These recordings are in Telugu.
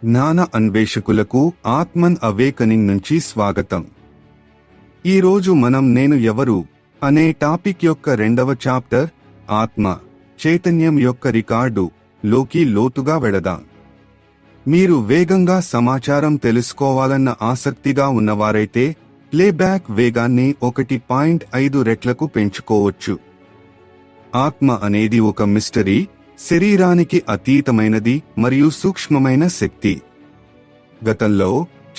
జ్ఞాన అన్వేషకులకు ఆత్మన్ అవేకనింగ్ నుంచి స్వాగతం. ఈరోజు మనం నేను ఎవరు అనే టాపిక్ యొక్క రెండవ చాప్టర్ ఆత్మ చైతన్యం యొక్క రికార్డు లోకి లోతుగా వెళదాం. మీరు వేగంగా సమాచారం తెలుసుకోవాలన్న ఆసక్తిగా ఉన్నవారైతే ప్లేబ్యాక్ వేగాన్ని 1.5 రెట్లకు పెంచుకోవచ్చు. ఆత్మ అనేది ఒక మిస్టరీ, శరీరానికి అతీతమైనది మరియు సూక్ష్మమైన శక్తి. గతంలో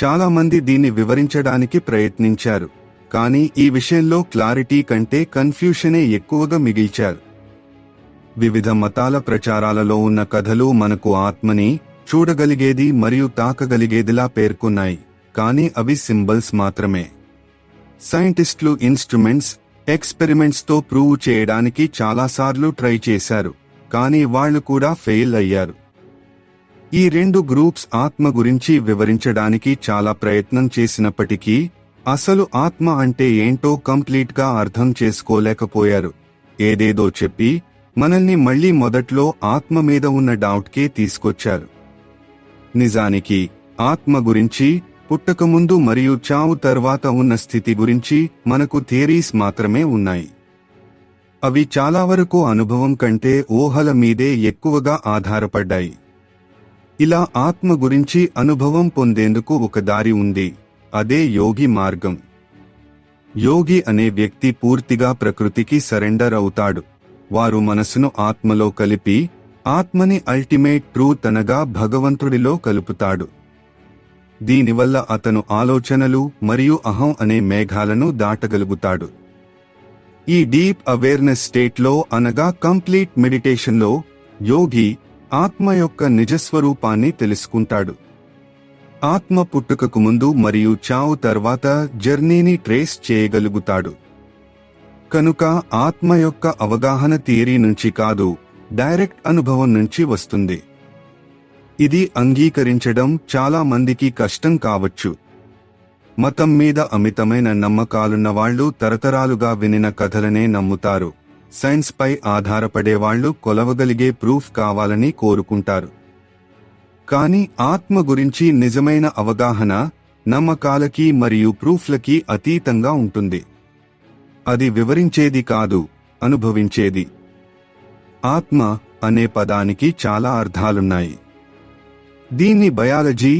చాలా మంది దీన్ని వివరించడానికి ప్రయత్నించారు, కానీ ఈ విషయంలో క్లారిటీ కంటే కన్ఫ్యూషనే ఎక్కువగా మిగిల్చారు. వివిధ మతాల ప్రచారాలలో ఉన్న కథలు మనకు ఆత్మని చూడగలిగేది మరియు తాకగలిగేదిలా పేర్కొన్నాయి, కానీ అవి సింబల్స్ మాత్రమే. సైంటిస్టులు ఇన్స్ట్రుమెంట్స్, ఎక్స్పెరిమెంట్స్ తో ప్రూవ్ చేయడానికి చాలాసార్లు ట్రై చేశారు, కానీ వాళ్ళు కూడా ఫెయిల్ అయ్యారు. ఈ రెండు గ్రూప్స్ ఆత్మ గురించి వివరించడానికి చాలా ప్రయత్నం చేసినప్పటికీ అసలు ఆత్మ అంటే ఏంటో కంప్లీట్ గా అర్థం చేసుకోలేకపోయారు. ఏదేదో చెప్పి మనల్ని మళ్లీ మొదట్లో ఆత్మ మీద ఉన్న డౌట్కే తీసుకొచ్చారు. నిజానికి ఆత్మ గురించి, పుట్టకముందు మరియు చావు తర్వాత ఉన్న స్థితి గురించి మనకు థియరీస్ మాత్రమే ఉన్నాయి. అవి చాలా వరకు అనుభవం కంటే ఊహల మీదే ఎక్కువగా ఆధారపడ్డాయి. ఇలా ఆత్మ గురించి అనుభవం పొందేందుకు ఒక దారి ఉంది, అదే యోగి మార్గం. యోగి అనే వ్యక్తి పూర్తిగా ప్రకృతికి సరెండర్ అవుతాడు. వారు మనసును ఆత్మలో కలిపి ఆత్మని అల్టిమేట్ ట్రూత్ అనగా భగవంతుడిలో కలుపుతాడు. దీనివల్ల అతను ఆలోచనలు మరియు అహం అనే మేఘాలను దాటగలుగుతాడు. ఈ డీప్ అవేర్నెస్ స్టేట్లో అనగా కంప్లీట్ మెడిటేషన్లో యోగి ఆత్మ యొక్క నిజస్వరూపాన్ని తెలుసుకుంటాడు. ఆత్మ పుట్టుకకు ముందు మరియు చావు తర్వాత జర్నీని ట్రేస్ చేయగలుగుతాడు. కనుక ఆత్మ యొక్క అవగాహన థియరీ నుంచి కాదు, డైరెక్ట్ అనుభవం నుంచి వస్తుంది. ఇది అంగీకరించడం చాలా మందికి కష్టం కావచ్చు. మతం మీద అమితమైన నమ్మకాలున్న వాళ్లు తరతరాలుగా వినిన కథలనే నమ్ముతారు. సైన్స్ పై ఆధారపడేవాళ్లు కొలవగలిగే ప్రూఫ్ కావాలని కోరుకుంటారు. కానీ ఆత్మ గురించి నిజమైన అవగాహన నమ్మకాలకి మరియు ప్రూఫ్లకి అతీతంగా ఉంటుంది. అది వివరించేది కాదు, అనుభవించేది. ఆత్మ అనే పదానికి చాలా అర్థాలున్నాయి. దీన్ని biology,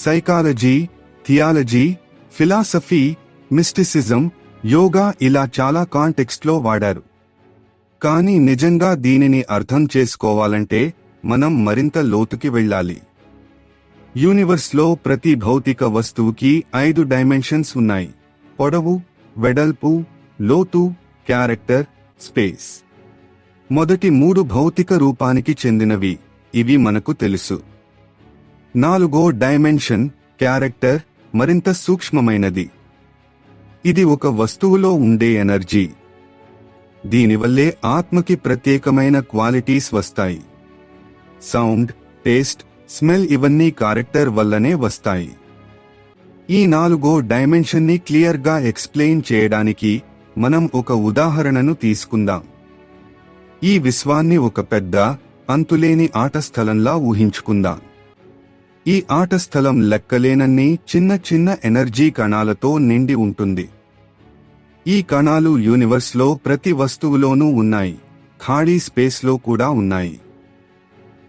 psychology, theology, philosophy, mysticism, yoga ఇలా చాలా కాంటెక్స్ట్లో వాడారు. కానీ నిజంగా దీనిని అర్థం చేసుకోవాలంటే మనం మరింత లోతుకి వెళ్ళాలి. యూనివర్స్లో ప్రతి భౌతిక వస్తువుకి 5 డైమెన్షన్స్ ఉన్నాయి: పొడవు, వెడల్పు, లోతు, క్యారెక్టర్, స్పేస్. మొదటి 3 భౌతిక రూపానికి చెందినవి, ఇవి మనకు తెలుసు. 4వ డైమెన్షన్, క్యారెక్టర్, మరింత సూక్ష్మమైనది. ఇది ఒక వస్తువులో ఉండే ఎనర్జీ. దీనివల్లే ఆత్మకి ప్రత్యేకమైన క్వాలిటీస్ వస్తాయి. సౌండ్, టేస్ట్, స్మెల్ ఇవన్నీ క్యారెక్టర్ వల్లనే వస్తాయి. ఈ 4వ డైమెన్షన్ని క్లియర్గా ఎక్స్ప్లెయిన్ చేయడానికి మనం ఒక ఉదాహరణను తీసుకుందాం. ఈ విశ్వాన్ని ఒక పెద్ద, అంతులేని ఆట స్థలంలా ఊహించుకుందాం. ఈ ఆట స్థలం లెక్కలేనన్ని చిన్న చిన్న ఎనర్జీ కణాలతో నిండి ఉంటుంది. ఈ కణాలు యూనివర్స్లో ప్రతి వస్తువులోనూ ఉన్నాయి, ఖాళీ స్పేస్లో కూడా ఉన్నాయి.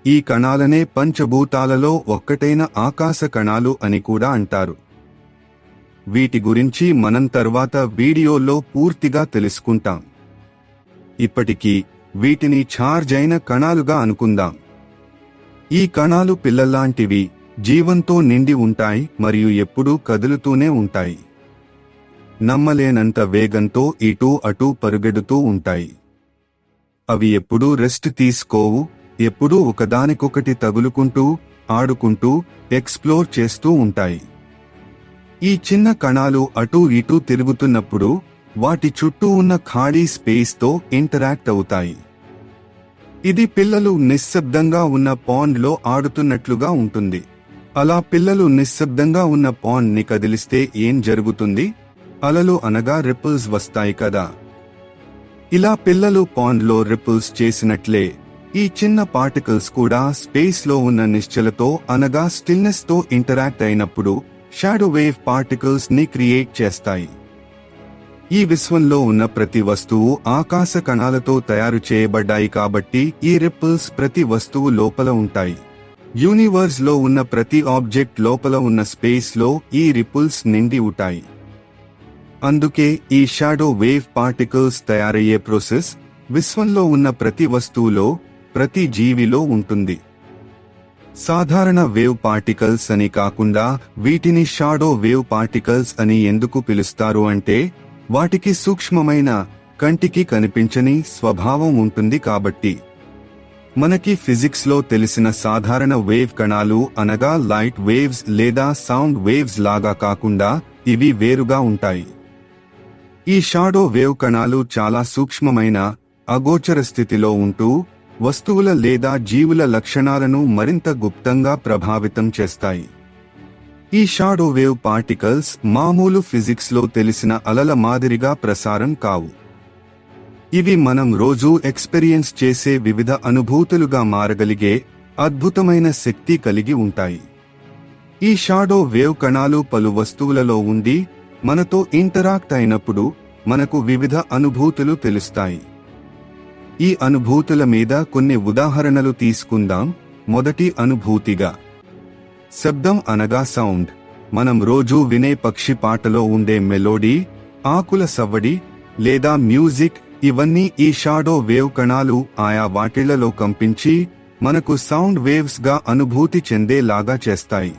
ఈ కణాలనే పంచభూతాలలో ఒక్కటైన ఆకాశ కణాలు అని కూడా అంటారు. వీటి గురించి మనం తర్వాత వీడియోలో పూర్తిగా తెలుసుకుంటాం. ఇప్పటికీ వీటిని ఛార్జ్ అయిన కణాలుగా అనుకుందాం. ఈ కణాలు పిల్లల్లాంటివి, జీవంతో నిండి ఉంటాయి మరియు ఎప్పుడూ కదులుతూనే ఉంటాయి. నమ్మలేనంత వేగంతో ఇటూ అటూ పరుగెడుతూ ఉంటాయి. అవి ఎప్పుడూ రెస్ట్ తీసుకోవు, ఎప్పుడూ ఒకదానికొకటి తగులుకుంటూ, ఆడుకుంటూ, ఎక్స్ప్లోర్ చేస్తూ ఉంటాయి. ఈ చిన్న కణాలు అటూ ఇటూ తిరుగుతున్నప్పుడు వాటి చుట్టూ ఉన్న ఖాళీ స్పేస్తో ఇంటరాక్ట్ అవుతాయి. ఇది పిల్లలు నిశ్శబ్దంగా ఉన్న పాండ్లో ఆడుతున్నట్లుగా ఉంటుంది. అలా పిల్లలు నిశ్శబ్దంగా ఉన్న పాండ్ ని కదిలిస్తే ఏం జరుగుతుంది? అలలు అనగా రిపుల్స్ వస్తాయి కదా. ఇలా పిల్లలు పాండ్లో రిపుల్స్ చేసినట్లే ఈ చిన్న పార్టికల్స్ కూడా స్పేస్ లో ఉన్న నిశ్చలతో అనగా స్టిల్నెస్ తో ఇంటరాక్ట్ అయినప్పుడు షాడో వేవ్ పార్టికల్స్ ని క్రియేట్ చేస్తాయి. ఈ విశ్వంలో ఉన్న ప్రతి వస్తువు ఆకాశ కణాలతో తయారు చేయబడ్డాయి కాబట్టి ఈ రిప్పుల్స్ ప్రతి వస్తువు లోపల ఉంటాయి. యూనివర్స్ లో ఉన్న ప్రతి ఆబ్జెక్ట్ లోపల ఉన్న స్పేస్ లో ఈ రిప్పుల్స్ నిండి ఉంటాయి. అందుకే ఈ షాడో వేవ్ పార్టికల్స్ తయారయ్యే ప్రాసెస్ విశ్వంలో ఉన్న ప్రతి వస్తువులో, ప్రతి జీవిలో ఉంటుంది. సాధారణ వేవ్ పార్టికల్స్ అని కాకుండా వీటిని షాడో వేవ్ పార్టికల్స్ అని ఎందుకు పిలుస్తారు అంటే వాటికి సూక్ష్మమైన, కంటికి కనిపించని స్వభావం ఉంటుంది కాబట్టి. మనకి ఫిజిక్స్ లో తెలిసిన సాధారణ వేవ్ కణాలు అనగా లైట్ వేవ్స్ లేదా సౌండ్ వేవ్స్ లాగా కాకుండా ఇవి వేరుగా ఉంటాయి. ఈ షాడో వేవ్ కణాలు చాలా సూక్ష్మమైన, అగోచర స్థితిలో ఉంటూ వస్తువుల లేదా జీవుల లక్షణాలను మరింత గుప్తంగా ప్రభావితం చేస్తాయి. ఈ షాడో వేవ్ పార్టికల్స్ మామూలు ఫిజిక్స్ లో తెలిసిన అలల మాదిరిగా ప్రసారం కావు. ఇవి మనం రోజూ ఎక్స్పీరియన్స్ చేసే వివిధ అనుభూతులుగా మారగలిగే అద్భుతమైన శక్తి కలిగి ఉంటాయి. ఈ షాడో వేవ్ కణాలు పలు వస్తువులలో ఉండి మనతో ఇంటరాక్ట్ అయినప్పుడు మనకు వివిధ అనుభూతులు తెలుస్తాయి. ఈ అనుభూతుల మీద కొన్ని ఉదాహరణలు తీసుకుందాం. మొదటి అనుభూతిగా శబ్దం అనగా సౌండ్. మనం రోజూ వినే పక్షి పాటలో ఉండే మెలోడీ, ఆకుల సవ్వడి లేదా మ్యూజిక్ ఇవన్నీ ఈ షాడో వేవ్ కణాలు ఆయా వాటిళ్లలో కంపించి మనకు సౌండ్ వేవ్స్ గా అనుభూతి చెందేలాగా చేస్తాయి.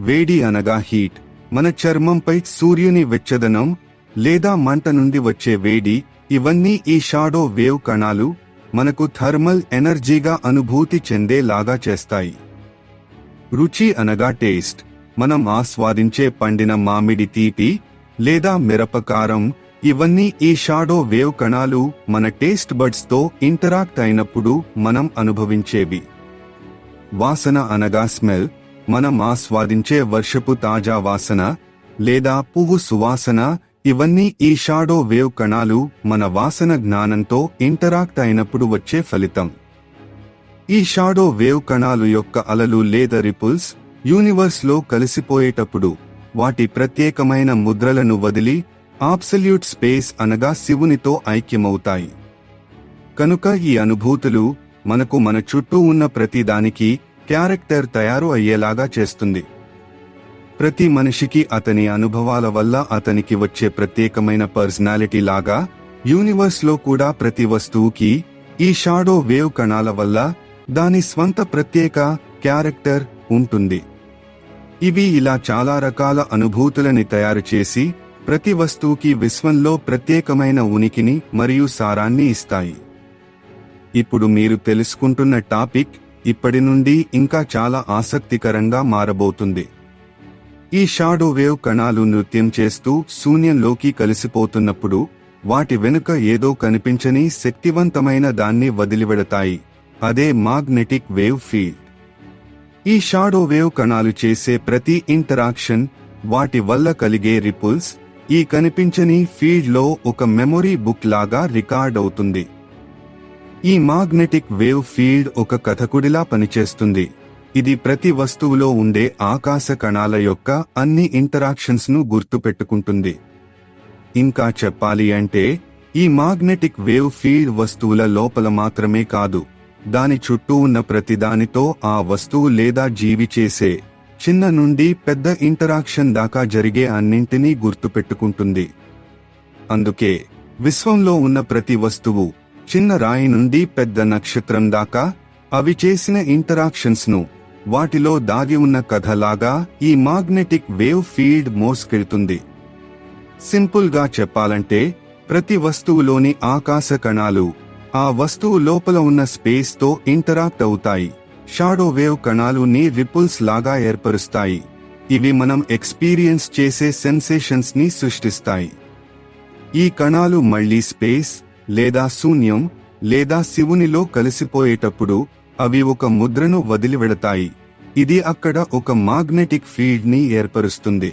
వేడి అనగా హీట్. మన చర్మంపై సూర్యుని వెచ్చదనం లేదా మంట నుండి వచ్చే వేడి ఇవన్నీ ఈ షాడో వేవ్ కణాలు మనకు థర్మల్ ఎనర్జీగా అనుభూతి చెందేలాగా చేస్తాయి. రుచి అనగా టేస్ట్. మనం ఆస్వాదించే పండిన మామిడి తీపి లేదా మిరపకారం ఇవన్నీ ఈ షాడో వేవ్ కణాలు మన టేస్ట్ బడ్స్ తో ఇంటరాక్ట్ అయినప్పుడు మనం అనుభవించేవి. వాసన అనగా స్మెల్. మనం ఆస్వాదించే వర్షపు తాజా వాసన లేదా పువ్వు సువాసన ఇవన్నీ ఈ షాడో వేవ్ కణాలు మన వాసన జ్ఞానంతో ఇంటరాక్ట్ అయినప్పుడు వచ్చే ఫలితం. ఈ షాడో వేవ్ కణాలు యొక్క అలలు లేదా రిపుల్స్ యూనివర్స్ లో కలిసిపోయేటప్పుడు వాటి ప్రత్యేకమైన ముద్రలను వదిలి అబ్సల్యూట్ స్పేస్ అనగా శివునితో ఐక్యమవుతాయి. కనుక ఈ అనుభూతులు మనకు మన చుట్టూ ఉన్న ప్రతిదానికి క్యారెక్టర్ తయారు అయ్యేలాగా చేస్తుంది. ప్రతి మనిషికి అతని అనుభవాల వల్ల అతనికి వచ్చే ప్రత్యేకమైన పర్సనాలిటీ లాగా యూనివర్స్ లో కూడా ప్రతి వస్తువుకి ఈ షాడో వేవ్ కణాల వల్ల దాని స్వంత ప్రత్యేక క్యారెక్టర్ ఉంటుంది. ఇవి ఇలా చాలా రకాల అనుభూతులని తయారు చేసి ప్రతి వస్తువుకి విశ్వంలో ప్రత్యేకమైన ఉనికిని మరియు సారాన్ని ఇస్తాయి. ఇప్పుడు మీరు తెలుసుకుంటున్న టాపిక్ ఇప్పటి నుండి ఇంకా చాలా ఆసక్తికరంగా మారబోతుంది. ఈ షాడో వేవ్ కణాలు నృత్యం చేస్తూ శూన్యంలోకి కలిసిపోతున్నప్పుడు వాటి వెనుక ఏదో కనిపించని శక్తివంతమైన దాన్ని వదిలివెడతాయి. అదే మాగ్నెటిక్ వేవ్ ఫీల్డ్. ఈ షాడో వేవ్ కణాలు చేసే ప్రతి ఇంటరాక్షన్, వాటి వల్ల కలిగే రిపుల్స్ ఈ కనిపించని ఫీల్డ్ లో ఒక మెమొరీ బుక్ లాగా రికార్డ్ అవుతుంది. ఈ మాగ్నెటిక్ వేవ్ ఫీల్డ్ ఒక కథకుడిలా పనిచేస్తుంది. ఇది ప్రతి వస్తువులో ఉండే ఆకాశ కణాల యొక్క అన్ని ఇంటరాక్షన్స్ ను గుర్తుపెట్టుకుంటుంది. ఇంకా చెప్పాలి అంటే ఈ మాగ్నెటిక్ వేవ్ ఫీల్డ్ వస్తువుల లోపల మాత్రమే కాదు, దాని చుట్టూ ఉన్న ప్రతిదానితో ఆ వస్తువు లేదా జీవి చేసే చిన్న నుండి పెద్ద ఇంటరాక్షన్ దాకా జరిగే అన్నింటినీ గుర్తుపెట్టుకుంటుంది. అందుకే విశ్వంలో ఉన్న ప్రతి వస్తువు, చిన్న రాయి నుండి పెద్ద నక్షత్రం దాకా, అవి చేసిన ఇంటరాక్షన్స్ ను, వాటిలో దాగి ఉన్న కథలాగా ఈ మాగ్నెటిక్ వేవ్ ఫీల్డ్ మోసుకెళ్తుంది. సింపుల్ గా చెప్పాలంటే ప్రతి వస్తువులోని ఆకాశ కణాలు ఆ వస్తువు లోపల ఉన్న స్పేస్ తో ఇంటరాక్ట్ అవుతాయి. షాడో వేవ్ కణాలు ని రిపుల్స్ లాగా ఏర్పరుస్తాయి. ఇవి మనం ఎక్స్పీరియన్స్ చేసే సెన్సేషన్స్ ని సృష్టిస్తాయి. ఈ కణాలు మళ్లీ స్పేస్ లేదా శూన్యం లేదా శివునిలో కలిసిపోయేటప్పుడు అవి ఒక ముద్రను వదిలివెడతాయి. ఇది అక్కడ ఒక మాగ్నెటిక్ ఫీల్డ్ ని ఏర్పరుస్తుంది.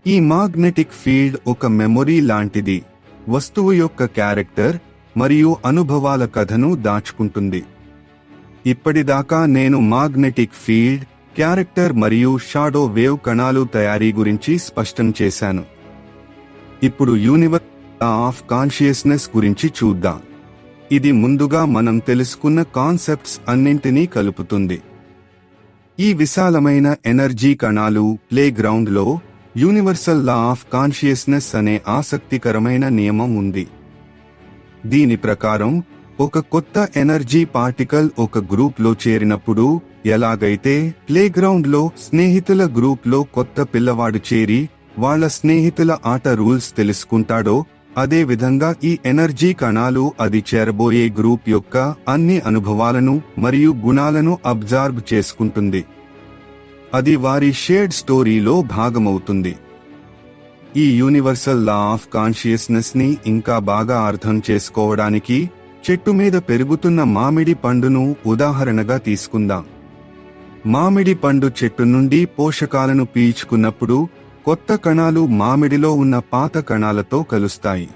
ఈ మాగ్నెటిక్ ఫీల్డ్ ఒక మెమొరీ లాంటిది. వస్తువు యొక్క క్యారెక్టర్, మరియు అనుభవాల కథను దాచుకుంటుంది. ఇప్పటిదాకా నేను మాగ్నెటిక్ ఫీల్డ్, క్యారెక్టర్ మరియు షాడో వేవ్ కణాలు తయారీ గురించి స్పష్టం చేశాను. ఇప్పుడు యూనివర్సల్ లా ఆఫ్ కాన్షియస్నెస్ గురించి చూద్దాం. ఇది ముందుగా మనం తెలుసుకున్న కాన్సెప్ట్స్ అన్నింటినీ కలుపుతుంది. ఈ విశాలమైన ఎనర్జీ కణాలు ప్లేగ్రౌండ్లో యూనివర్సల్ లా ఆఫ్ కాన్షియస్నెస్ అనే ఆసక్తికరమైన నియమం ఉంది. దీని ప్రకారం ఒక కొత్త ఎనర్జీ పార్టికల్ ఒక గ్రూప్లో చేరినప్పుడు, ఎలాగైతే ప్లేగ్రౌండ్లో స్నేహితుల గ్రూప్లో కొత్త పిల్లవాడు చేరి వాళ్ళ స్నేహితుల ఆట రూల్స్ తెలుసుకుంటాడో, అదే విధంగా ఈ ఎనర్జీ కణాలు అది చేరబోయే గ్రూప్ యొక్క అన్ని అనుభవాలను మరియు గుణాలను అబ్జర్వ్ చేసుకుంటుంది. అది వారి షేర్డ్ స్టోరీలో భాగమవుతుంది. ఈ యూనివర్సల్ లా ఆఫ్ కాన్షియస్నెస్ ని ఇంకా బాగా అర్థం చేసుకోవడానికి చెట్టు మీద పెరుగుతున్న మామిడి పండును ఉదాహరణగా తీసుకుందాం. మామిడి పండు చెట్టు నుండి పోషకాలను పీల్చుకున్నప్పుడు కొత్త కణాలు మామిడిలో ఉన్న పాత కణాలతో కలుస్తాయి.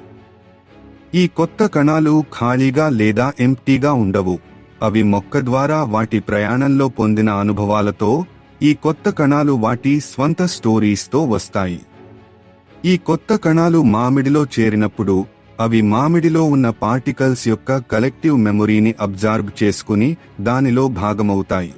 ఈ కొత్త కణాలు ఖాళీగా లేదా ఎంప్టీగా ఉండవు. అవి మొక్క ద్వారా వాటి ప్రయాణంలో పొందిన అనుభవాలతో, ఈ కొత్త కణాలు వాటి స్వంత స్టోరీస్తో వస్తాయి. ఈ కొత్త కణాలు మామిడిలో చేరినప్పుడు అవి మామిడిలో ఉన్న పార్టికల్స్ యొక్క కలెక్టివ్ మెమొరీని అబ్జర్వ్ చేసుకుని దానిలో భాగమవుతాయి.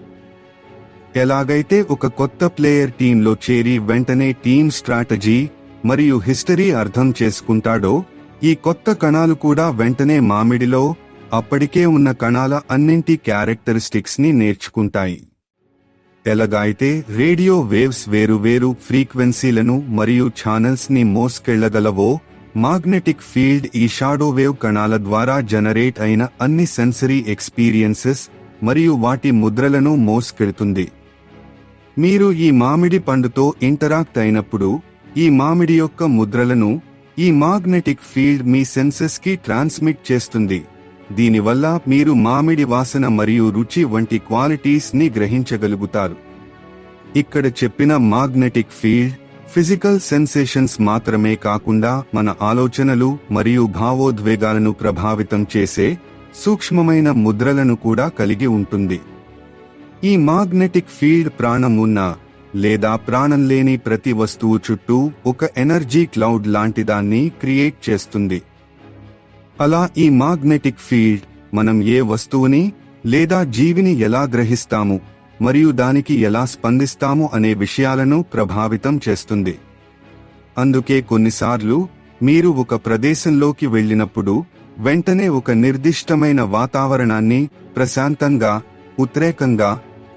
ఎలాగైతే ఒక కొత్త ప్లేయర్ టీంలో చేరి వెంటనే టీమ్ స్ట్రాటజీ మరియు హిస్టరీ అర్థం చేసుకుంటాడో, ఈ కొత్త కణాలు కూడా వెంటనే మామిడిలో అప్పటికే ఉన్న కణాల అన్నింటి క్యారెక్టరిస్టిక్స్ ని నేర్చుకుంటాయి. ఎలాగైతే రేడియో వేవ్స్ వేరువేరు ఫ్రీక్వెన్సీలను మరియు ఛానల్స్ ని మోసుకెళ్లగలవో, మాగ్నెటిక్ ఫీల్డ్ ఈ షాడో వేవ్ కణాల ద్వారా జనరేట్ అయిన అన్ని సెన్సరీ ఎక్స్పీరియన్సెస్ మరియు వాటి ముద్రలను మోసుకెళ్తుంది. మీరు ఈ మామిడి పండుతో ఇంటరాక్ట్ అయినప్పుడు ఈ మామిడి యొక్క ముద్రలను ఈ మాగ్నెటిక్ ఫీల్డ్ మీ సెన్సెస్ కి ట్రాన్స్మిట్ చేస్తుంది. దీనివల్ల మీరు మామిడి వాసన మరియు రుచి వంటి క్వాలిటీస్ ని గ్రహించగలుగుతారు. ఇక్కడ చెప్పిన మాగ్నెటిక్ ఫీల్డ్ ఫిజికల్ సెన్సేషన్స్ మాత్రమే కాకుండా మన ఆలోచనలు మరియు భావోద్వేగాలను ప్రభావితం చేసే సూక్ష్మమైన ముద్రలను కూడా కలిగి ఉంటుంది. ఈ మాగ్నెటిక్ ఫీల్డ్ ప్రాణం ఉన్న లేదా ప్రాణం లేని ప్రతి వస్తువు చుట్టూ ఒక ఎనర్జీ క్లౌడ్ లాంటిదాన్ని క్రియేట్ చేస్తుంది. అలా ఈ మాగ్నెటిక్ ఫీల్డ్ మనం ఏ వస్తువుని లేదా జీవిని ఎలా గ్రహిస్తాము మరియు దానికి ఎలా స్పందిస్తాము అనే విషయాలను ప్రభావితం చేస్తుంది. అందుకే కొన్నిసార్లు మీరు ఒక ప్రదేశంలోకి వెళ్ళినప్పుడు వెంటనే ఒక నిర్దిష్టమైన వాతావరణాన్ని ప్రశాంతంగా, ఉద్రేకంగా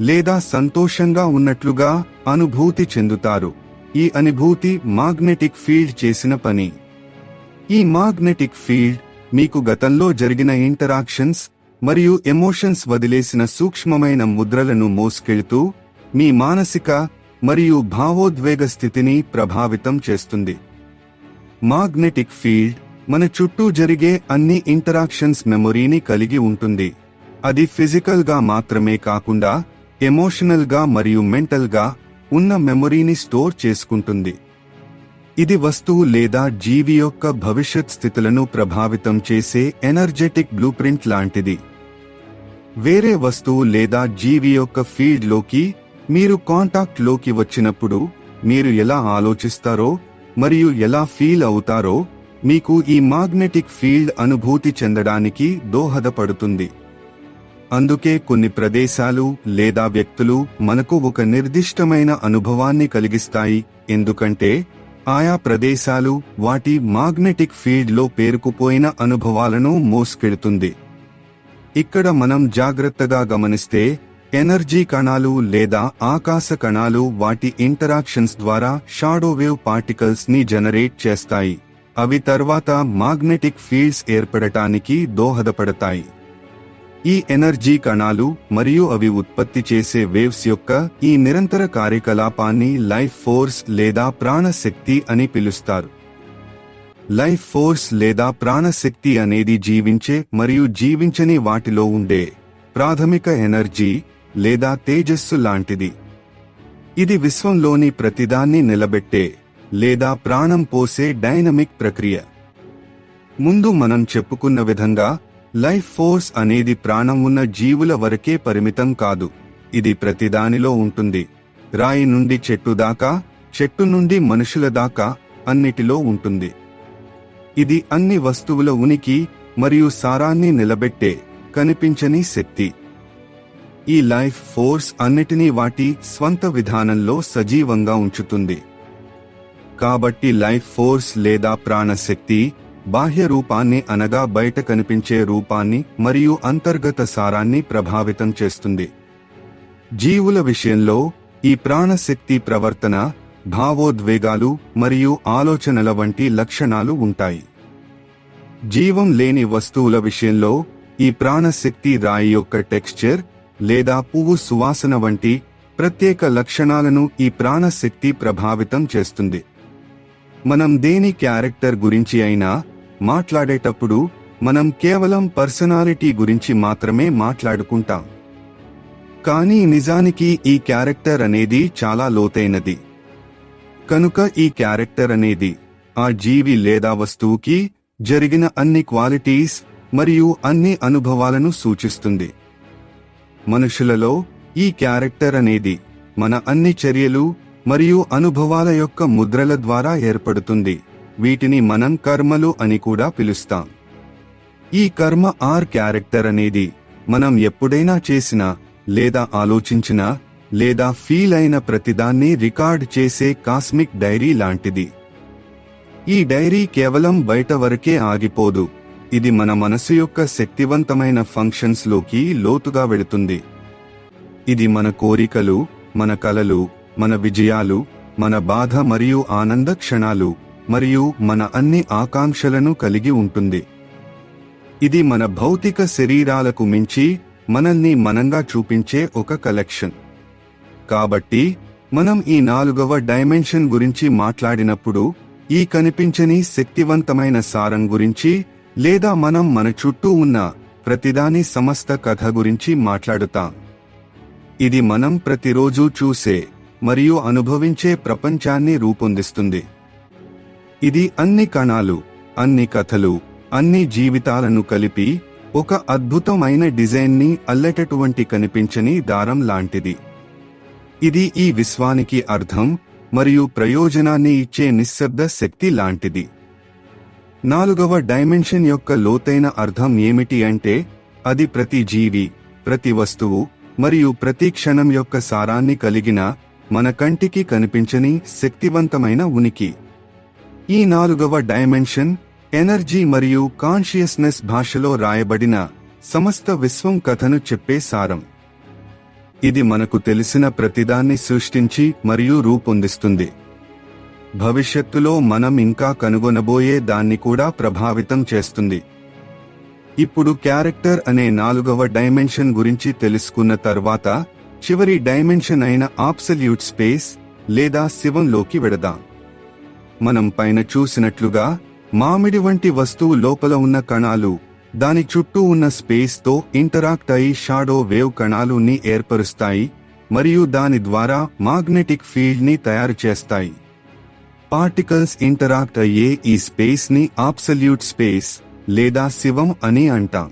లేదా సంతోషంగా ఉన్నట్లుగా అనుభూతి చెందుతారు. ఈ అనుభూతి మాగ్నెటిక్ ఫీల్డ్ చేసిన పని. ఈ మాగ్నెటిక్ ఫీల్డ్ మీకు గతంలో జరిగిన ఇంటరాక్షన్స్ మరియు ఎమోషన్స్ వదిలేసిన సూక్ష్మమైన ముద్రలను మోసుకెళ్తూ మీ మానసిక మరియు భావోద్వేగ స్థితిని ప్రభావితం చేస్తుంది. మాగ్నెటిక్ ఫీల్డ్ మన చుట్టూ జరిగే అన్ని ఇంటరాక్షన్స్ మెమొరీని కలిగి ఉంటుంది. అది ఫిజికల్ గా మాత్రమే కాకుండా ఎమోషనల్ గా మరియు మెంటల్ గా ఉన్న మెమొరీని స్టోర్ చేసుకుంటుంది. ఇది వస్తువు లేదా జీవి యొక్క భవిష్యత్ స్థితులను ప్రభావితం చేసే ఎనర్జెటిక్ బ్లూప్రింట్ లాంటిది. వేరే వస్తువు లేదా జీవి యొక్క ఫీల్డ్ లోకి మీరు కాంటాక్ట్ లోకి వచ్చినప్పుడు మీరు ఎలా ఆలోచిస్తారో మరియు ఎలా ఫీల్ అవుతారో మీకు ఈ మాగ్నెటిక్ ఫీల్డ్ అనుభూతి చెందడానికి దోహదపడుతుంది. అందుకే కొన్ని ప్రదేశాలు లేదా వ్యక్తులు మనకు ఒక నిర్దిష్టమైన అనుభవాన్ని కలిగిస్తాయి, ఎందుకంటే ఆయా ప్రదేశాలు వాటి మాగ్నెటిక్ ఫీల్డ్ లో పేరుకుపోయిన అనుభవాలను మోసుకెడుతుంది. ఇక్కడ మనం జాగ్రత్తగా గమనిస్తే ఎనర్జీ కణాలు లేదా ఆకాశ కణాలు వాటి ఇంటరాక్షన్స్ ద్వారా షాడో వేవ్ పార్టికల్స్ ని జనరేట్ చేస్తాయి. అవి తర్వాత మాగ్నెటిక్ ఫీల్డ్స్ ఏర్పడటానికి దోహదపడతాయి. ఈ ఎనర్జీ కణాలు మరియు అవి ఉత్పత్తి చేసే వేవ్స్ యొక్క ఈ నిరంతర కార్యకలాపాన్ని లైఫ్ ఫోర్స్ లేదా ప్రాణశక్తి అని పిలుస్తారు. లైఫ్ ఫోర్స్ లేదా ప్రాణశక్తి అనేది జీవించే మరియు జీవించని వాటిలో ఉండే ప్రాథమిక ఎనర్జీ లేదా తేజస్సు లాంటిది. ఇది విశ్వంలోని ప్రతిదాన్ని నిలబెట్టే లేదా ప్రాణం పోసే డైనమిక్ ప్రక్రియ. ముందు మనం చెప్పుకున్న విధంగా లైఫ్ ఫోర్స్ అనేది ప్రాణం ఉన్న జీవుల వరకే పరిమితం కాదు. ఇది ప్రతిదానిలో ఉంటుంది. రాయి నుండి చెట్టు దాకా, చెట్టు నుండి మనుషుల దాకా అన్నిటిలో ఉంటుంది. ఇది అన్ని వస్తువుల ఉనికి మరియు సారాన్ని నిలబెట్టే కనిపించని శక్తి. ఈ లైఫ్ ఫోర్స్ అన్నిటినీ వాటి స్వంత విధానంలో సజీవంగా ఉంచుతుంది. కాబట్టి లైఫ్ ఫోర్స్ లేదా ప్రాణశక్తి బాహ్య రూపాన్ని అనగా బయట కనిపించే రూపాన్ని మరియు అంతర్గత సారాన్ని ప్రభావితం చేస్తుంది. జీవుల విషయంలో ఈ ప్రాణశక్తి ప్రవర్తన, భావోద్వేగాలు మరియు ఆలోచనల వంటి లక్షణాలు ఉంటాయి. జీవం లేని వస్తువుల విషయంలో ఈ ప్రాణశక్తి రాయి యొక్క టెక్స్చర్ లేదా పువ్వు సువాసన వంటి ప్రత్యేక లక్షణాలను ఈ ప్రాణశక్తి ప్రభావితం చేస్తుంది. మనం దేని క్యారెక్టర్ గురించి అయినా మాట్లాడేటప్పుడు మనం కేవలం పర్సనాలిటీ గురించి మాత్రమే మాట్లాడుకుంటాం. కానీ నిజానికి ఈ క్యారెక్టర్ అనేది చాలా లోతైనది. కనుక ఈ క్యారెక్టర్ అనేది ఆ జీవి లేదా వస్తువుకి జరిగిన అన్ని క్వాలిటీస్ మరియు అన్ని అనుభవాలను సూచిస్తుంది. మనుషులలో ఈ క్యారెక్టర్ అనేది మన అన్ని చర్యలు మరియు అనుభవాల యొక్క ముద్రల ద్వారా ఏర్పడుతుంది. వీటిని మనం కర్మలు అని కూడా పిలుస్తాం. ఈ కర్మ ఆర్ క్యారెక్టర్ అనేది మనం ఎప్పుడైనా చేసిన లేదా ఆలోచించిన లేదా ఫీల్ అయిన ప్రతిదాన్ని రికార్డ్ చేసే కాస్మిక్ డైరీ లాంటిది. ఈ డైరీ కేవలం బయట వరకే ఆగిపోదు. ఇది మన మనసు యొక్క శక్తివంతమైన ఫంక్షన్స్ లోకి లోతుగా వెళుతుంది. ఇది మన కోరికలు, మన కలలు, మన విజయాలు, మన బాధ మరియు ఆనంద క్షణాలు మరియు మన అన్ని ఆకాంక్షలను కలిగి ఉంటుంది. ఇది మన భౌతిక శరీరాలకు మించి మనల్ని మనంగా చూపించే ఒక కలెక్షన్. కాబట్టి మనం ఈ 4వ డైమెన్షన్ గురించి మాట్లాడినప్పుడు ఈ కనిపించని శక్తివంతమైన సారం గురించి లేదా మనం మన చుట్టూ ఉన్న ప్రతిదాని సమస్త కథ గురించి మాట్లాడుతాం. ఇది మనం ప్రతిరోజూ చూసే మరియు అనుభవించే ప్రపంచాన్ని రూపొందిస్తుంది. ఇది అన్ని కణాలు, అన్ని కథలు, అన్ని జీవితాలను కలిపి ఒక అద్భుతమైన డిజైన్ని అల్లేటటువంటి కనిపించని దారం లాంటిది. ఇది ఈ విశ్వానికి అర్థం మరియు ప్రయోజనాన్ని ఇచ్చే నిశ్శబ్ద శక్తి లాంటిది. 4వ డైమెన్షన్ యొక్క లోతైన అర్థం ఏమిటి అంటే అది ప్రతి జీవి, ప్రతి వస్తువు మరియు ప్రతి క్షణం యొక్క సారాన్ని కలిగిన మన కంటికి కనిపించని శక్తివంతమైన ఉనికి. ఈ 4వ డైమెన్షన్ ఎనర్జీ మరియు కాన్షియస్నెస్ భాషలో రాయబడిన సమస్త విశ్వం కథను చెప్పే సారం. ఇది మనకు తెలిసిన ప్రతిదాన్ని సృష్టించి మరియు రూపొందిస్తుంది. భవిష్యత్తులో మనం ఇంకా కనుగొనబోయే దాన్ని కూడా ప్రభావితం చేస్తుంది. ఇప్పుడు క్యారెక్టర్ అనే 4వ డైమెన్షన్ గురించి తెలుసుకున్న తర్వాత చివరి డైమెన్షన్ అయిన అబ్సల్యూట్ స్పేస్ లేదా శివంలోకి వెడదాం. మనం పైన చూసినట్లుగా మామిడి వంటి వస్తువు లోపల ఉన్న కణాలు దాని చుట్టూ ఉన్న స్పేస్ తో ఇంటరాక్ట్ అయి షాడో వేవ్ కణాలుని ఏర్పరుస్తాయి మరియు దాని ద్వారా మాగ్నెటిక్ ఫీల్డ్ ని తయారు చేస్తాయి. పార్టికల్స్ ఇంటరాక్ట్ అయ్యే ఈ స్పేస్ ని అబ్సల్యూట్ స్పేస్ లేదా శివం అని అంటాం.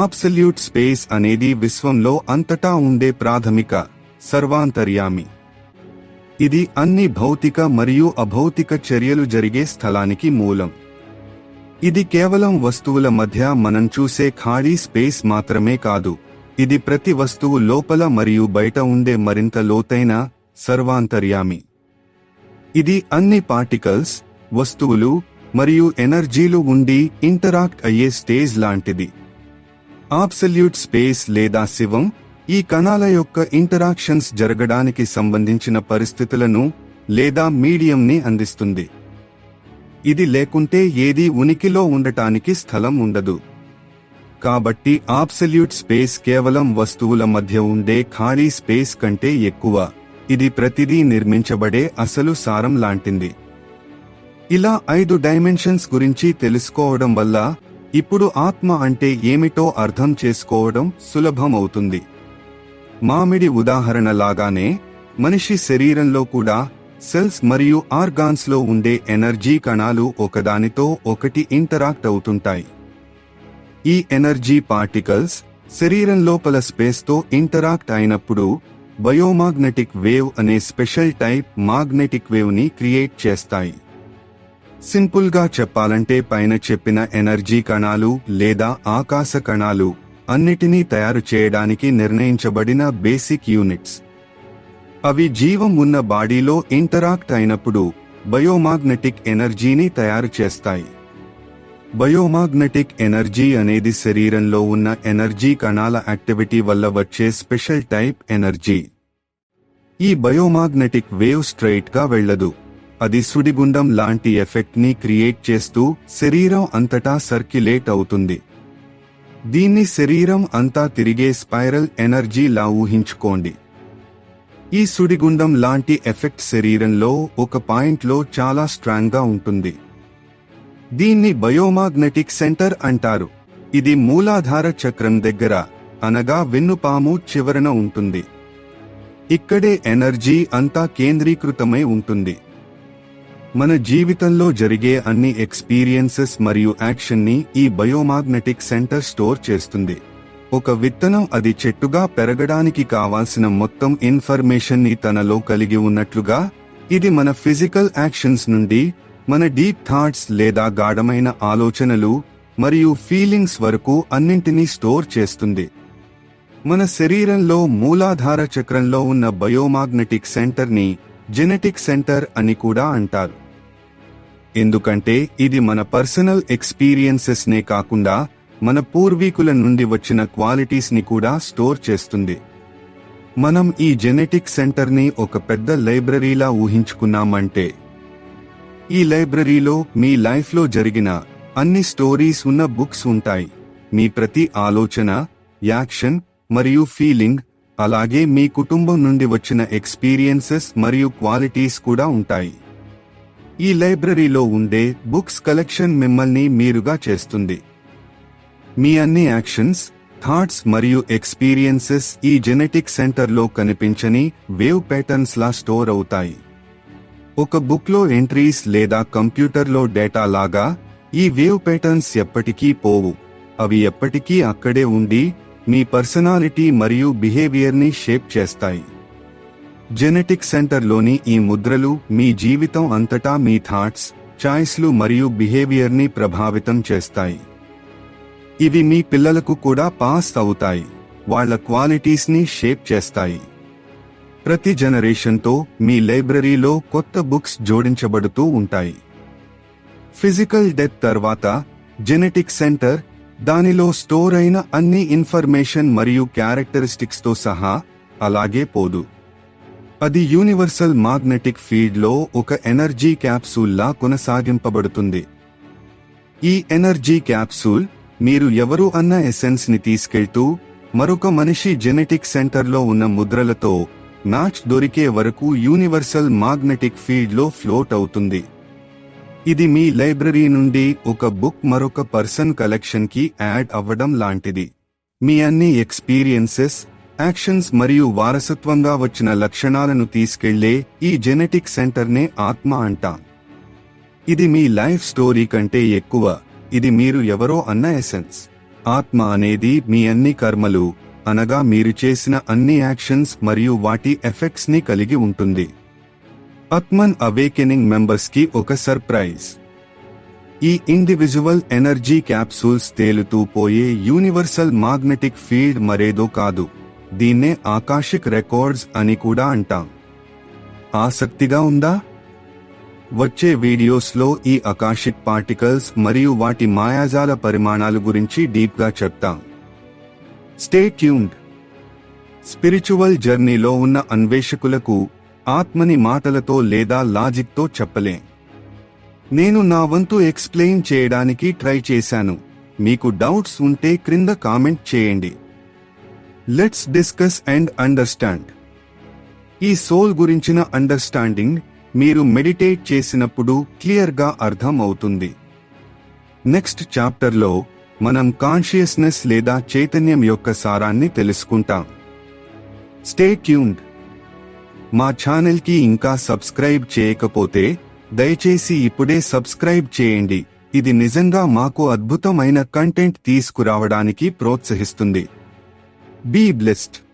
అబ్సల్యూట్ స్పేస్ అనేది విశ్వంలో అంతటా ఉండే ప్రాథమిక సర్వాంతర్యామి. ఇది అన్ని భౌతిక మరియు అభౌతిక చర్యలు జరిగే స్థలానికి మూలం. ఇది కేవలం వస్తువుల మధ్య మనం చూసే ఖాళీ స్పేస్ మాత్రమే కాదు. ఇది ప్రతి వస్తువు లోపల మరియు బయట ఉండే మరింత లోతైన సర్వాంతర్యామి. ఇది అన్ని పార్టికల్స్, వస్తువులు మరియు ఎనర్జీలు ఉండి ఇంటరాక్ట్ అయ్యే స్టేజ్ లాంటిది. అబ్సల్యూట్ స్పేస్ లేదా శివం ఈ కణాల యొక్క ఇంటరాక్షన్స్ జరగడానికి సంబంధించిన పరిస్థితులను లేదా మీడియంని అందిస్తుంది. ఇది లేకుంటే ఏదీ ఉనికిలో ఉండటానికి స్థలం ఉండదు. కాబట్టి అబ్సల్యూట్ స్పేస్ కేవలం వస్తువుల మధ్య ఉండే ఖాళీ స్పేస్ కంటే ఎక్కువ. ఇది ప్రతిదీ నిర్మించబడే అసలు సారం లాంటిది. ఇలా 5 డైమెన్షన్స్ గురించి తెలుసుకోవడం వల్ల ఇప్పుడు ఆత్మ అంటే ఏమిటో అర్థం చేసుకోవడం సులభమవుతుంది. మామిడి ఉదాహరణ లాగానే మనిషి శరీరంలో కూడా సెల్స్ మరియు ఆర్గాన్స్ లో ఉండే ఎనర్జీ కణాలు ఒకదానితో ఒకటి ఇంటరాక్ట్ అవుతుంటాయి. ఈ ఎనర్జీ పార్టికల్స్ శరీరం లోపల స్పేస్ తో ఇంటరాక్ట్ అయినప్పుడు బయోమాగ్నెటిక్ వేవ్ అనే స్పెషల్ టైప్ మాగ్నెటిక్ వేవ్ ని క్రియేట్ చేస్తాయి. సింపుల్ గా చెప్పాలంటే పైన చెప్పిన ఎనర్జీ కణాలు లేదా ఆకాశ కణాలు అన్నిటినీ తయారు చేయడానికి నిర్ణయించబడిన బేసిక్ యూనిట్స్. అవి జీవం ఉన్న బాడీలో ఇంటరాక్ట్ అయినప్పుడు బయోమాగ్నెటిక్ ఎనర్జీని తయారు చేస్తాయి. బయోమాగ్నెటిక్ ఎనర్జీ అనేది శరీరంలో ఉన్న ఎనర్జీ కణాల యాక్టివిటీ వల్ల వచ్చే స్పెషల్ టైప్ ఎనర్జీ. ఈ బయోమాగ్నెటిక్ వేవ్ స్ట్రెయిట్ గా వెళ్ళదు. అది సుడిగుండం లాంటి ఎఫెక్ట్ ని క్రియేట్ చేస్తూ శరీరం అంతటా సర్క్యులేట్ అవుతుంది. దీన్ని శరీరం అంతా తిరిగే స్పైరల్ ఎనర్జీ లా ఊహించుకోండి. ఈ సుడిగుండం లాంటి ఎఫెక్ట్ శరీరంలో ఒక పాయింట్లో చాలా స్ట్రాంగ్ గా ఉంటుంది. దీన్ని బయోమాగ్నెటిక్ సెంటర్ అంటారు. ఇది మూలాధార చక్రం దగ్గర, అనగా వెన్నుపాము చివరన ఉంటుంది. ఇక్కడే ఎనర్జీ అంతా కేంద్రీకృతమై ఉంటుంది. మన జీవితంలో జరిగే అన్ని ఎక్స్పీరియన్సెస్ మరియు యాక్షన్ ని ఈ బయోమాగ్నెటిక్ సెంటర్ స్టోర్ చేస్తుంది. ఒక విత్తనం అది చెట్టుగా పెరగడానికి కావాల్సిన మొత్తం ఇన్ఫర్మేషన్ ని తనలో కలిగి ఉన్నట్లుగా, ఇది మన ఫిజికల్ యాక్షన్స్ నుండి మన డీప్ థాట్స్ లేదా గాఢమైన ఆలోచనలు మరియు ఫీలింగ్స్ వరకు అన్నింటినీ స్టోర్ చేస్తుంది. మన శరీరంలో మూలాధార చక్రంలో ఉన్న బయోమాగ్నెటిక్ సెంటర్ ని జెనెటిక్ సెంటర్ అని కూడా అంటారు. ఎందుకంటే ఇది మన పర్సనల్ ఎక్స్పీరియన్సెస్ నే కాకుండా మన పూర్వీకుల నుండి వచ్చిన క్వాలిటీస్ ని కూడా స్టోర్ చేస్తుంది. మనం ఈ జెనెటిక్ సెంటర్ ని ఒక పెద్ద లైబ్రరీలా ఊహించుకున్నామంటే, ఈ లైబ్రరీలో మీ లైఫ్ లో జరిగిన అన్ని స్టోరీస్ ఉన్న బుక్స్ ఉంటాయి. మీ ప్రతి ఆలోచన, యాక్షన్ మరియు ఫీలింగ్, అలాగే మీ కుటుంబం నుండి వచ్చిన ఎక్స్పీరియన్సెస్ మరియు క్వాలిటీస్ కూడా ఉంటాయి. ఈ లైబ్రరీలో ఉండే బుక్స్ కలెక్షన్ మిమ్మల్ని మీరుగా చేస్తుంది. మీ అన్ని యాక్షన్స్, థాట్స్ మరియు ఎక్స్పీరియన్సెస్ ఈ జెనెటిక్ సెంటర్లో కనిపించని వేవ్ ప్యాటర్న్స్ లా స్టోర్ అవుతాయి. ఒక బుక్ లో ఎంట్రీస్ లేదా కంప్యూటర్లో డేటా లాగా ఈ వేవ్ ప్యాటర్న్స్ ఎప్పటికీ పోవు. అవి ఎప్పటికీ అక్కడే ఉండి మీ పర్సనాలిటీ మరియు బిహేవియర్ ని షేప్ చేస్తాయి. జెనెటిక్ సెంటర్లోని ఈ ముద్రలు మీ జీవితం అంతటా మీ థాట్స్, చాయిస్లు మరియు బిహేవియర్ ని ప్రభావితం చేస్తాయి. ఇవి మీ పిల్లలకు కూడా పాస్ అవుతాయి, వాళ్ళ క్వాలిటీస్ ని షేప్ చేస్తాయి. ప్రతి జనరేషన్తో మీ లైబ్రరీలో కొత్త బుక్స్ జోడించబడుతూ ఉంటాయి. ఫిజికల్ డెత్ తర్వాత జెనెటిక్ సెంటర్ దానిలో స్టోర్ అయిన అన్ని ఇన్ఫర్మేషన్ మరియు క్యారెక్టరిస్టిక్స్ తో సహా అలాగే పోదు. అది యూనివర్సల్ మాగ్నెటిక్ ఫీల్డ్ లో ఒక ఎనర్జీ క్యాప్సూల్ లా కొనసాగింపబడుతుంది. ఈ ఎనర్జీ క్యాప్సూల్ మీరు ఎవరు అన్న ఎసెన్స్ ని తీసుకెళ్తూ మరొక మనిషి జెనెటిక్ సెంటర్లో ఉన్న ముద్రలతో మ్యాచ్ దొరికే వరకు యూనివర్సల్ మాగ్నెటిక్ ఫీల్డ్ లో ఫ్లోట్ అవుతుంది. ఇది మీ లైబ్రరీ నుండి ఒక బుక్ మరొక పర్సన్ కలెక్షన్ కి యాడ్ అవ్వడం లాంటిది. మీ అన్ని ఎక్స్పీరియన్సెస్, యాక్షన్స్ మరియు వారసత్వంగా వచ్చిన లక్షణాలను తీసుకెళ్లే ఈ జెనెటిక్ సెంటర్నే ఆత్మ అంటాం. ఇది మీ లైఫ్ స్టోరీ కంటే ఎక్కువ. ఇది మీరు ఎవరో అన్న ఎసెన్స్. ఆత్మ అనేది మీ అన్ని కర్మలు, అనగా మీరు చేసిన అన్ని యాక్షన్స్ మరియు వాటి ఎఫెక్ట్స్ ని కలిగి ఉంటుంది. అత్మన్ అవేకెనింగ్ మెంబర్స్ కి ఒక సర్ప్రైజ్. ఈ ఇండివిజువల్ ఎనర్జీ క్యాప్సూల్స్ తేలుతూ పోయే యూనివర్సల్ మాగ్నెటిక్ ఫీల్డ్ మరేదో కాదు. దీన్నే ఆకాశిక్ రికార్డ్స్ అని కూడా అంటాం. ఆసక్తిగా ఉందా? వచ్చే వీడియోస్లో ఈ ఆకాశిక్ పార్టికల్స్ మరియు వాటి మాయాజాల పరిమాణాలు గురించి డీప్ గా చెప్తాం. Stay tuned. స్పిరిచువల్ జర్నీలో ఉన్న అన్వేషకులకు ఆత్మని మాటలతో లేదా లాజిక్ తో చెప్పలేం. నేను నా వంతు ఎక్స్ప్లెయిన్ చేయడానికి ట్రై చేశాను. మీకు డౌట్స్ ఉంటే క్రింద కామెంట్ చేయండి. Let's discuss and understand. ఈ సోల్ గురించిన అండర్స్టాండింగ్ మీరు మెడిటేట్ చేసినప్పుడు క్లియర్ గా అర్థం అవుతుంది. నెక్స్ట్ చాప్టర్లో మనం కాన్షియస్నెస్ లేదా చైతన్యం యొక్క సారాన్ని తెలుసుకుంటాం. Stay tuned. మా ఛానల్ కి ఇంకా సబ్స్క్రైబ్ చేయకపోతే దయచేసి ఇప్పుడే సబ్స్క్రైబ్ చేయండి. ఇది నిజంగా మాకు అద్భుతమైన కంటెంట్ తీసుకురావడానికి ప్రోత్సహిస్తుంది. Be blessed.